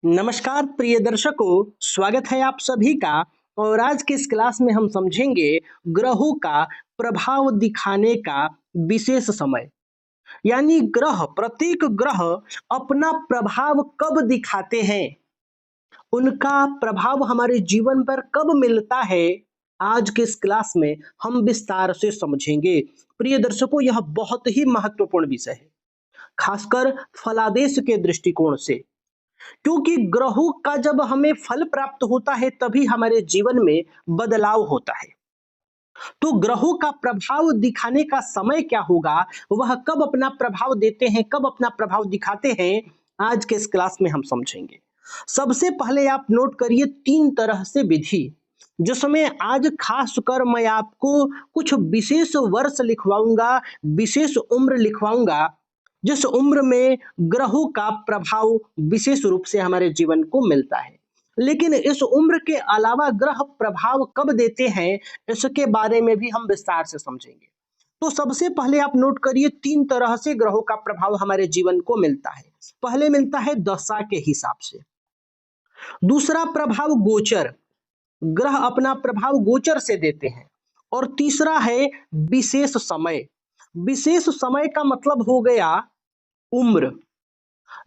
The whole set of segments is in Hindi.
नमस्कार प्रिय दर्शकों, स्वागत है आप सभी का। और आज के इस क्लास में हम समझेंगे ग्रहों का प्रभाव दिखाने का विशेष समय। यानी प्रत्येक ग्रह अपना प्रभाव कब दिखाते हैं, उनका प्रभाव हमारे जीवन पर कब मिलता है। आज के इस क्लास में हम विस्तार से समझेंगे। प्रिय दर्शकों, यह बहुत ही महत्वपूर्ण विषय है, खासकर फलादेश के दृष्टिकोण से, क्योंकि ग्रहों का जब हमें फल प्राप्त होता है तभी हमारे जीवन में बदलाव होता है। तो ग्रहों का प्रभाव दिखाने का समय क्या होगा, वह कब अपना प्रभाव देते हैं, कब अपना प्रभाव दिखाते हैं, आज के इस क्लास में हम समझेंगे। सबसे पहले आप नोट करिए 3 तरह से विधि, जिसमें आज खास कर मैं आपको कुछ विशेष वर्ष लिखवाऊंगा, विशेष उम्र लिखवाऊंगा, जिस उम्र में ग्रहों का प्रभाव विशेष रूप से हमारे जीवन को मिलता है। लेकिन इस उम्र के अलावा ग्रह प्रभाव कब देते हैं, इसके बारे में भी हम विस्तार से समझेंगे। तो सबसे पहले आप नोट करिए 3 तरह से ग्रहों का प्रभाव हमारे जीवन को मिलता है। पहले मिलता है दशा के हिसाब से, दूसरा प्रभाव गोचर, ग्रह अपना प्रभाव गोचर से देते हैं, और तीसरा है विशेष समय। विशेष समय का मतलब हो गया उम्र,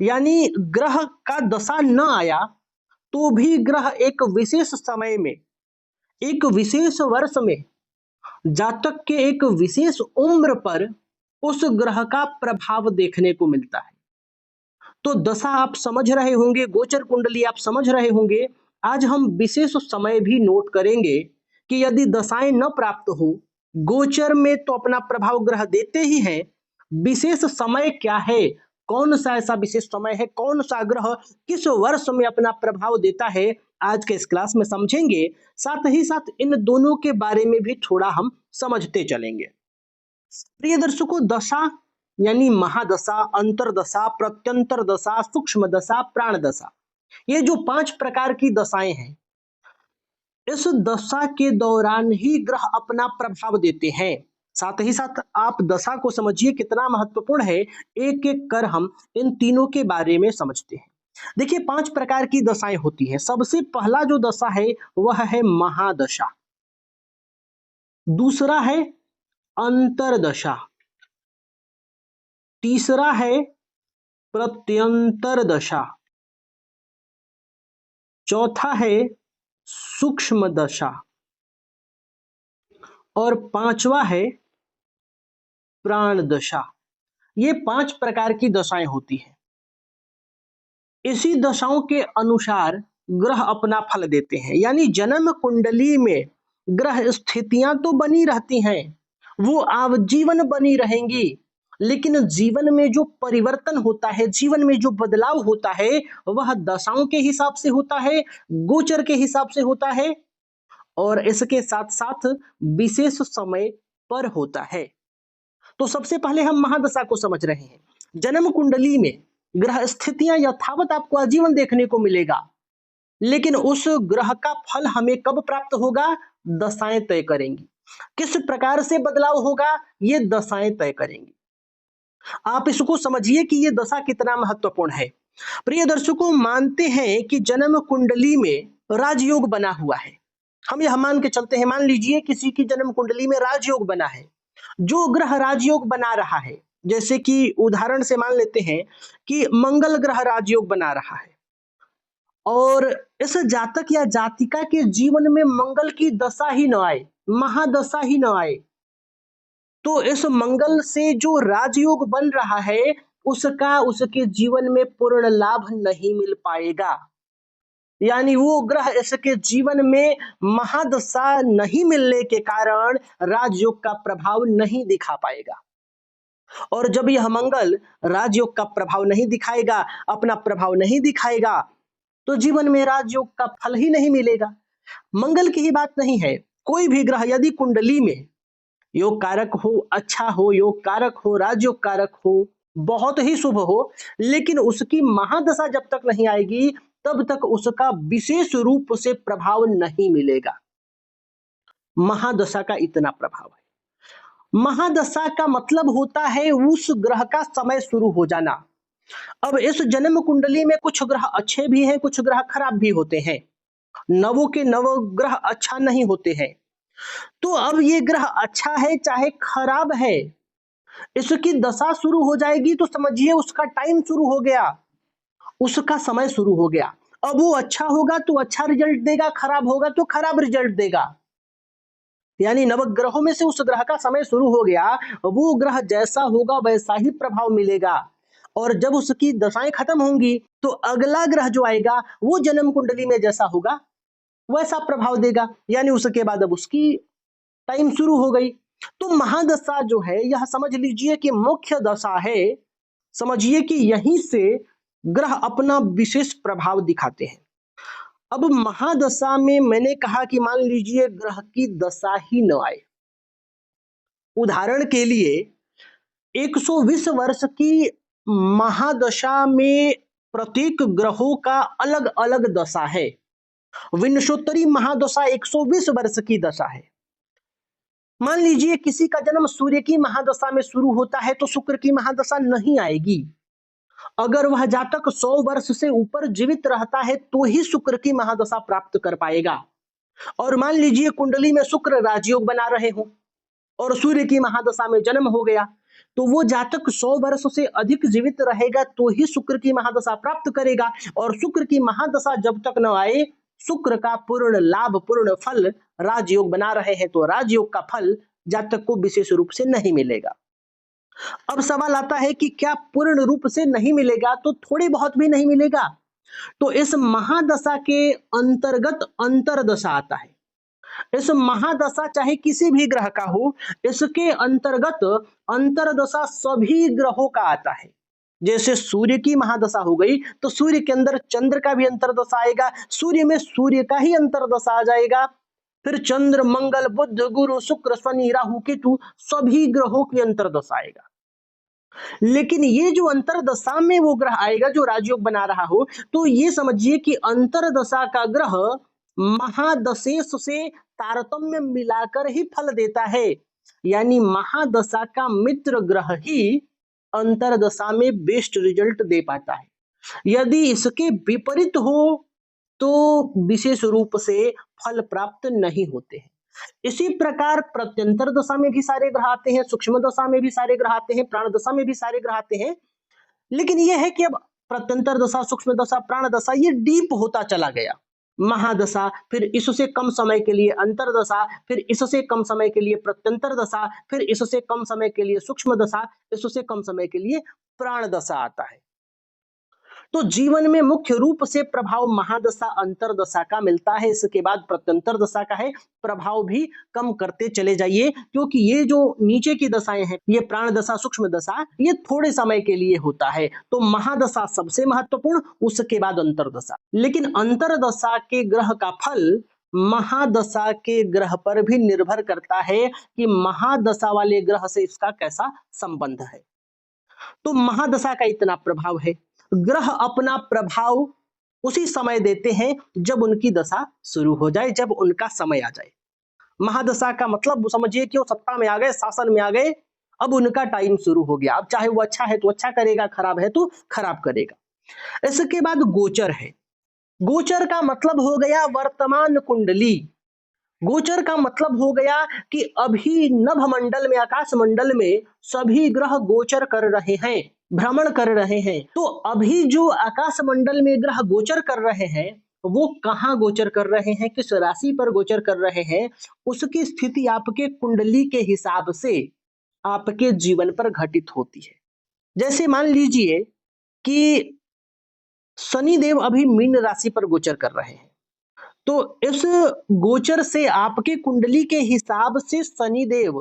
यानी ग्रह का दशा न आया तो भी ग्रह एक विशेष समय में, एक विशेष वर्ष में, जातक के एक विशेष उम्र पर उस ग्रह का प्रभाव देखने को मिलता है। तो दशा आप समझ रहे होंगे, गोचर कुंडली आप समझ रहे होंगे। आज हम विशेष समय भी नोट करेंगे कि यदि दशाएं न प्राप्त हो, गोचर में तो अपना प्रभाव ग्रह देते ही हैं, विशेष समय क्या है, कौन सा ऐसा विशेष समय है, कौन सा ग्रह किस वर्ष में अपना प्रभाव देता है, आज के इस क्लास में समझेंगे। साथ ही साथ इन दोनों के बारे में भी थोड़ा हम समझते चलेंगे। प्रिय दर्शकों, दशा यानी महादशा, अंतरदशा, प्रत्यंतर दशा, सूक्ष्म दशा, प्राण दशा, ये जो 5 प्रकार की दशाएं हैं, इस दशा के दौरान ही ग्रह अपना प्रभाव देते हैं। साथ ही साथ आप दशा को समझिए कितना महत्वपूर्ण है, एक एक कर हम इन तीनों के बारे में समझते हैं। देखिए 5 प्रकार की दशाएं होती हैं। सबसे पहला जो दशा है वह है महादशा, दूसरा है अंतरदशा, तीसरा है प्रत्यंतर दशा, चौथा है सूक्ष्म दशा, और पांचवा है प्राण दशा। ये 5 प्रकार की दशाएं होती हैं। इसी दशाओं के अनुसार ग्रह अपना फल देते हैं। यानी जन्म कुंडली में ग्रह स्थितियां तो बनी रहती हैं, वो आजीवन बनी रहेंगी, लेकिन जीवन में जो परिवर्तन होता है, जीवन में जो बदलाव होता है, वह दशाओं के हिसाब से होता है, गोचर के हिसाब से होता है, और इसके साथ साथ विशेष समय पर होता है। तो सबसे पहले हम महादशा को समझ रहे हैं। जन्म कुंडली में ग्रह स्थितियां यथावत आपको आजीवन देखने को मिलेगा, लेकिन उस ग्रह का फल हमें कब प्राप्त होगा, दशाएं तय करेंगी। किस प्रकार से बदलाव होगा, ये दशाएं तय करेंगी। आप इसको समझिए कि ये दशा कितना महत्वपूर्ण है। प्रिय दर्शकों, मानते हैं कि जन्म कुंडली में राजयोग बना हुआ है। हम यह मान के चलते हैं, मान लीजिए किसी की जन्म कुंडली में राजयोग बना है। जो ग्रह राजयोग बना रहा है, जैसे कि उदाहरण से मान लेते हैं कि मंगल ग्रह राजयोग बना रहा है, और इस जातक या जातिका के जीवन में मंगल की दशा ही न आए, महादशा ही न आए, तो इस मंगल से जो राजयोग बन रहा है उसका उसके जीवन में पूर्ण लाभ नहीं मिल पाएगा। यानी वो ग्रह इसके जीवन में महादशा नहीं मिलने के कारण राजयोग का प्रभाव नहीं दिखा पाएगा। और जब यह मंगल राजयोग का प्रभाव नहीं दिखाएगा, अपना प्रभाव नहीं दिखाएगा, तो जीवन में राजयोग का फल ही नहीं मिलेगा। मंगल की ही बात नहीं है, कोई भी ग्रह यदि कुंडली में योग कारक हो, अच्छा हो, योग कारक हो, राजयोग कारक हो, बहुत ही शुभ हो, लेकिन उसकी महादशा जब तक नहीं आएगी तब तक उसका विशेष रूप से प्रभाव नहीं मिलेगा। महादशा का इतना प्रभाव है। महादशा का मतलब होता है उस ग्रह का समय शुरू हो जाना। अब इस जन्म कुंडली में कुछ ग्रह अच्छे भी हैं, कुछ ग्रह खराब भी होते हैं। नवों के नव ग्रह अच्छा नहीं होते हैं। तो अब ये ग्रह अच्छा है चाहे खराब है, इसकी दशा शुरू हो जाएगी तो समझिए उसका टाइम शुरू हो गया, उसका समय शुरू हो गया। अब वो अच्छा होगा तो अच्छा रिजल्ट देगा, खराब होगा तो खराब रिजल्ट देगा। यानी नवग्रहों में से उस ग्रह का समय शुरू हो गया, वो ग्रह जैसा होगा वैसा ही प्रभाव मिलेगा। और जब उसकी दशाएं खत्म होंगी तो अगला ग्रह जो आएगा वो जन्म कुंडली में जैसा होगा वैसा प्रभाव देगा। यानी उसके बाद अब उसकी टाइम शुरू हो गई। तो महादशा जो है यह समझ लीजिए कि मुख्य दशा है। समझिए कि यहीं से ग्रह अपना विशेष प्रभाव दिखाते हैं। अब महादशा में मैंने कहा कि मान लीजिए ग्रह की दशा ही न आए। उदाहरण के लिए 120 वर्ष की महादशा में प्रत्येक ग्रहों का अलग अलग दशा है। विंशोत्तरी महादशा 120 वर्ष की दशा है। मान लीजिए किसी का जन्म सूर्य की महादशा में शुरू होता है तो शुक्र की महादशा नहीं आएगी। अगर वह जातक 100 वर्ष से ऊपर जीवित रहता है तो ही शुक्र की महादशा प्राप्त कर पाएगा। और मान लीजिए कुंडली में शुक्र राजयोग बना रहे हो और सूर्य की महादशा में जन्म हो गया, तो वो जातक 100 वर्ष से अधिक जीवित रहेगा तो ही शुक्र की महादशा प्राप्त करेगा। और शुक्र की महादशा जब तक न आए, शुक्र का पूर्ण लाभ पूर्ण फल राजयोग बना रहे हैं तो राजयोग का फल जातक को विशेष रूप से नहीं मिलेगा। अब सवाल आता है कि क्या पूर्ण रूप से नहीं मिलेगा, तो थोड़ी बहुत भी नहीं मिलेगा। तो इस महादशा के अंतर्गत अंतरदशा आता है। इस महादशा चाहे किसी भी ग्रह का हो, इसके अंतर्गत अंतरदशा सभी ग्रहों का आता है। जैसे सूर्य की महादशा हो गई तो सूर्य के अंदर चंद्र का भी अंतरदशा आएगा, सूर्य में सूर्य का ही अंतरदशा आ जाएगा। फिर चंद्र मंगल बुध गुरु शुक्र शनि राहु केतु सभी ग्रहों की अंतरदशा आएगा। लेकिन ये जो अंतरदशा में वो ग्रह आएगा जो राजयोग बना रहा हो, तो ये समझिए कि अंतरदशा का ग्रह महादशेश से तारतम्य मिलाकर ही फल देता है। यानी महादशा का मित्र ग्रह ही अंतरदशा में बेस्ट रिजल्ट दे पाता है। यदि इसके विपरीत हो तो विशेष रूप से फल प्राप्त नहीं होते हैं। इसी प्रकार प्रत्यंतर दशा में भी सारे ग्रह आते हैं, सूक्ष्म दशा में भी सारे ग्रह आते हैं, प्राण दशा में भी सारे ग्रह आते हैं। लेकिन यह है कि अब प्रत्यंतर दशा, सूक्ष्म दशा, प्राण दशा ये डीप होता चला गया। महादशा, फिर इससे कम समय के लिए अंतरदशा, फिर इससे कम समय के लिए प्रत्यंतर दशा, फिर इससे कम समय के लिए सूक्ष्म दशा, इससे कम समय के लिए प्राण दशा आता है। तो जीवन में मुख्य रूप से प्रभाव महादशा अंतरदशा का मिलता है। इसके बाद प्रत्यंतर दशा का है। प्रभाव भी कम करते चले जाइए, क्योंकि ये जो नीचे की दशाएं हैं, ये प्राण दशा, सूक्ष्म दशा, ये थोड़े समय के लिए होता है। तो महादशा सबसे महत्वपूर्ण, उसके बाद अंतरदशा। लेकिन अंतरदशा के ग्रह का फल महादशा के ग्रह पर भी निर्भर करता है कि महादशा वाले ग्रह से इसका कैसा संबंध है। तो महादशा का इतना प्रभाव है। ग्रह अपना प्रभाव उसी समय देते हैं जब उनकी दशा शुरू हो जाए, जब उनका समय आ जाए। महादशा का मतलब समझिए कि वो सत्ता में आ गए, शासन में आ गए, अब उनका टाइम शुरू हो गया। अब चाहे वो अच्छा है तो अच्छा करेगा, खराब है तो खराब करेगा। इसके बाद गोचर है। गोचर का मतलब हो गया वर्तमान कुंडली। गोचर का मतलब हो गया कि अभी नभ मंडल में, आकाश मंडल में सभी ग्रह गोचर कर रहे हैं, भ्रमण कर रहे हैं। तो अभी जो आकाश मंडल में ग्रह गोचर कर रहे हैं, वो कहाँ गोचर कर रहे हैं, किस राशि पर गोचर कर रहे हैं, उसकी स्थिति आपके कुंडली के हिसाब से आपके जीवन पर घटित होती है। जैसे मान लीजिए कि शनि देव अभी मीन राशि पर गोचर कर रहे हैं, तो इस गोचर से आपके कुंडली के हिसाब से शनि देव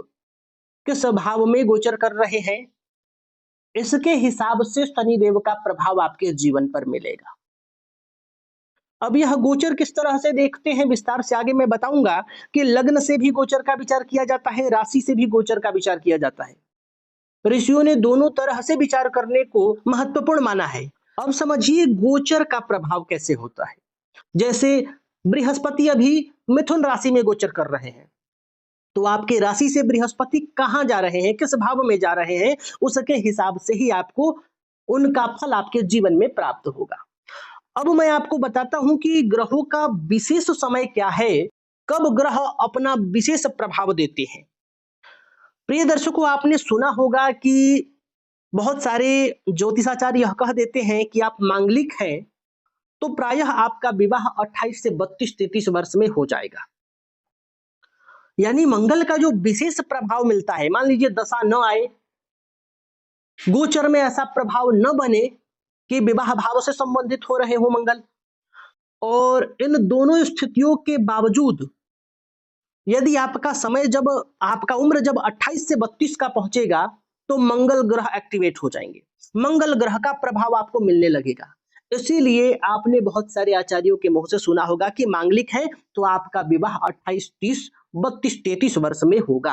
किस भाव में गोचर कर रहे हैं, इसके हिसाब से शनि देव का प्रभाव आपके जीवन पर मिलेगा। अब यह गोचर किस तरह से देखते हैं, विस्तार से आगे मैं बताऊंगा कि लग्न से भी गोचर का विचार किया जाता है, राशि से भी गोचर का विचार किया जाता है। ऋषियों ने दोनों तरह से विचार करने को महत्वपूर्ण माना है। अब समझिए गोचर का प्रभाव कैसे होता है। जैसे बृहस्पति अभी मिथुन राशि में गोचर कर रहे हैं, तो आपके राशि से बृहस्पति कहां जा रहे हैं, किस भाव में जा रहे हैं, उसके हिसाब से ही आपको उनका फल आपके जीवन में प्राप्त होगा। अब मैं आपको बताता हूं कि ग्रहों का विशेष समय क्या है, कब ग्रह अपना विशेष प्रभाव देते हैं। प्रिय दर्शकों, आपने सुना होगा कि बहुत सारे ज्योतिषाचार्य यह कह देते हैं कि आप मांगलिक हैं तो प्रायः आपका विवाह 28 से 32-33 वर्ष में हो जाएगा। यानी मंगल का जो विशेष प्रभाव मिलता है, मान लीजिए दशा न आए, गोचर में ऐसा प्रभाव न बने कि विवाह भाव से संबंधित हो रहे हो मंगल, और इन दोनों स्थितियों के बावजूद यदि आपका समय जब आपका उम्र जब 28 से 32 का पहुंचेगा तो मंगल ग्रह एक्टिवेट हो जाएंगे, मंगल ग्रह का प्रभाव आपको मिलने लगेगा। इसीलिए आपने बहुत सारे आचार्यों के मुंह से सुना होगा कि मांगलिक है तो आपका विवाह 28, 30, 32, 33 वर्ष में होगा।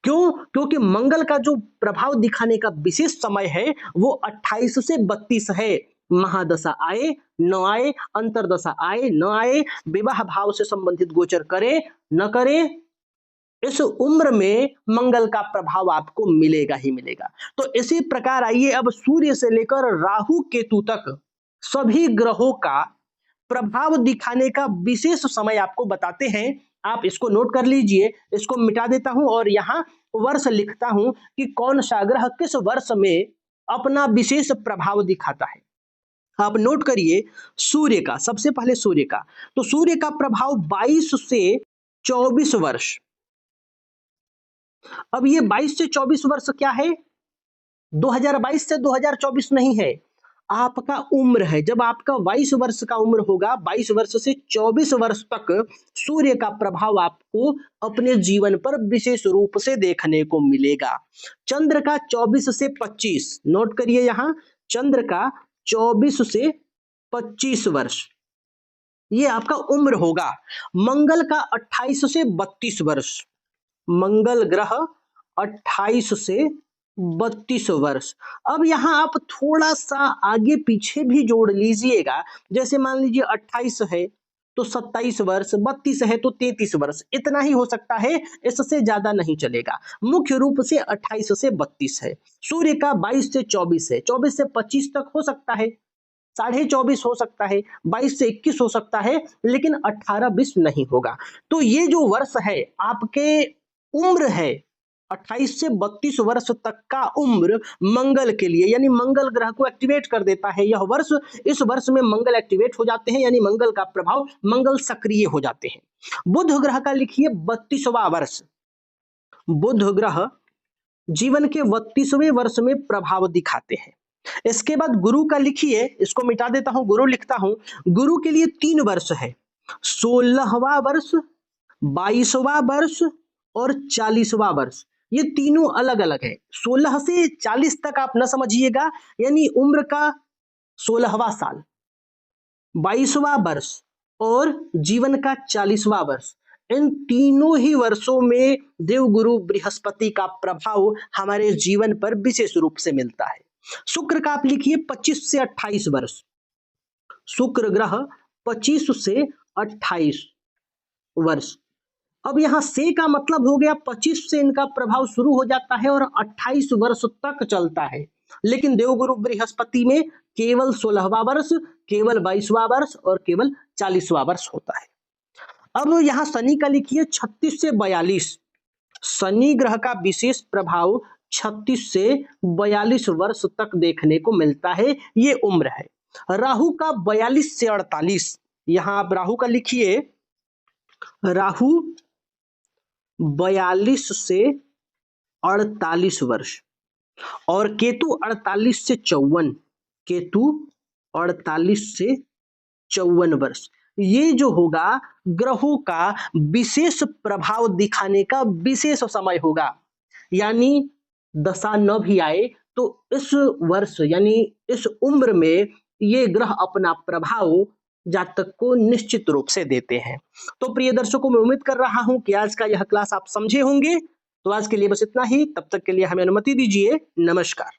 क्यों? क्योंकि मंगल का जो प्रभाव दिखाने का विशेष समय है वो 28 से 32 है। महादशा आए न आए, अंतरदशा आए न आए, विवाह भाव से संबंधित गोचर करे न करे, इस उम्र में मंगल का प्रभाव आपको मिलेगा ही मिलेगा। तो इसी प्रकार आइए अब सूर्य से लेकर राहु केतु तक सभी ग्रहों का प्रभाव दिखाने का विशेष समय आपको बताते हैं। आप इसको नोट कर लीजिए, इसको मिटा देता हूं और यहां वर्ष लिखता हूं कि कौन सा ग्रह किस वर्ष में अपना विशेष प्रभाव दिखाता है। आप नोट करिए सूर्य का, सबसे पहले सूर्य का, तो सूर्य का प्रभाव 22 से 24 वर्ष। अब ये 22 से 24 वर्ष क्या है? 2022 से 2024 नहीं है, आपका उम्र है। जब आपका 22 वर्ष का उम्र होगा, 22 वर्ष से 24 वर्ष तक सूर्य का प्रभाव आपको अपने जीवन पर विशेष रूप से देखने को मिलेगा। चंद्र का 24 से 25, नोट करिए यहां, चंद्र का 24 से 25 वर्ष ये आपका उम्र होगा। मंगल का 28 से 32 वर्ष, मंगल ग्रह 28 से 32 वर्ष। अब यहां आप थोड़ा सा आगे पीछे भी जोड़ लीजिएगा, जैसे मान लीजिए 28 है तो 27 वर्ष, 32 है तो 33 वर्ष, इतना ही हो सकता है, इससे ज्यादा नहीं चलेगा। मुख्य रूप से 28 से 32 है। सूर्य का 22 से 24 है, 24 से 25 तक हो सकता है, 24.5 हो सकता है, 22 से 21 हो सकता है, लेकिन 18-20 नहीं होगा। तो ये जो वर्ष है आपके उम्र है 28 से 32 वर्ष तक का उम्र मंगल के लिए, यानी मंगल ग्रह को एक्टिवेट कर देता है यह वर्ष। इस वर्ष में मंगल एक्टिवेट हो जाते हैं, यानी मंगल का प्रभाव, मंगल सक्रिय हो जाते हैं। बुध ग्रह का लिखिए 32वां वर्ष, बुध ग्रह जीवन के 32वें वर्ष में प्रभाव दिखाते हैं। इसके बाद गुरु का लिखिए, इसको मिटा देता हूं, गुरु लिखता हूं, गुरु के लिए 3 वर्ष है, 16वां वर्ष, 22वां वर्ष और 40वां वर्ष। ये तीनों अलग अलग है। 16 से 40 तक आप न समझिएगा, यानी उम्र का 16वां साल, 22वां वर्ष और जीवन का 40वां वर्ष, इन तीनों ही वर्षों में देवगुरु बृहस्पति का प्रभाव हमारे जीवन पर विशेष रूप से मिलता है। शुक्र का आप लिखिए 25 से 28 वर्ष, शुक्र ग्रह 25 से 28 वर्ष। अब यहां से का मतलब हो गया 25 से इनका प्रभाव शुरू हो जाता है और 28 वर्ष तक चलता है, लेकिन देवगुरु बृहस्पति में केवल 16वां वर्ष, केवल 22वां वर्ष और केवल 40वां वर्ष होता है। अब यहां शनि का लिखिए 36 से 42, शनि ग्रह का विशेष प्रभाव 36 से 42 वर्ष तक देखने को मिलता है, ये उम्र है। राहु का 42 से 48, यहां आप राहु का लिखिए, राहु 42 से 48 वर्ष, और केतु 48 से 54, केतु 48 से 54 वर्ष। ये जो होगा ग्रहों का विशेष प्रभाव दिखाने का विशेष समय होगा। यानी दशा न भी आए तो इस वर्ष यानी इस उम्र में ये ग्रह अपना प्रभाव जातक को निश्चित रूप से देते हैं। तो प्रिय दर्शकों, मैं उम्मीद कर रहा हूं कि आज का यह क्लास आप समझे होंगे। तो आज के लिए बस इतना ही, तब तक के लिए हमें अनुमति दीजिए। नमस्कार।